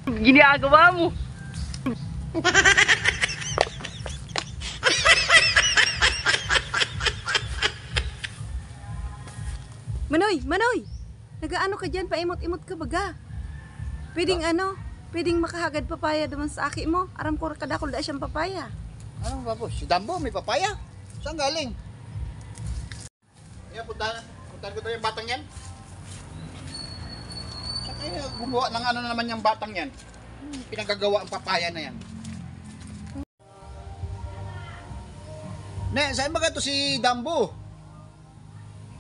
Ginagawa mo. Manoy, Manoy! Nagaano ka dyan? Paimot-imot ka baga. Pwedeng pwedeng makahagad papaya naman sa aki mo. Aram ko kadakol da siyang papaya. Ano ba po? Si Dambo may papaya? Saan galing? Kaya puntahan ko tayo yung batang yan. Saan kaya gumawa ng ano naman yung batang yan? Pinagagawa ang papaya na yan. Ne, saan ba ito si Dambo?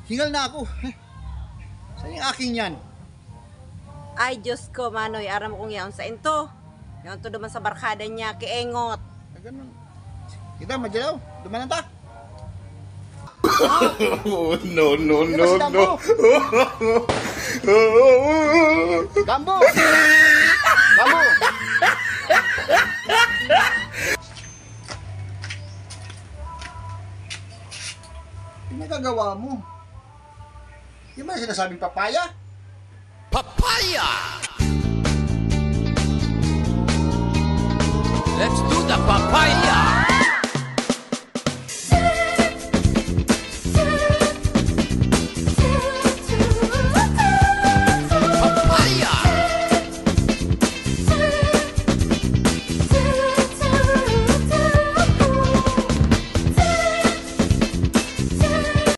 Hingal na ako. Saan yung aking yan? Ay, Diyos ko, Manoy. Aram kong yaon sa into. Yaon to naman sa barkada niya, kiengot. Ganun. Kita, madyaw. Dumanan ta. Oh, no, no, Yan no, si no. Dambo! Dambo! Pinagagawa mo. Yung ba sinasabing papaya? Papaya! Let's do the papaya!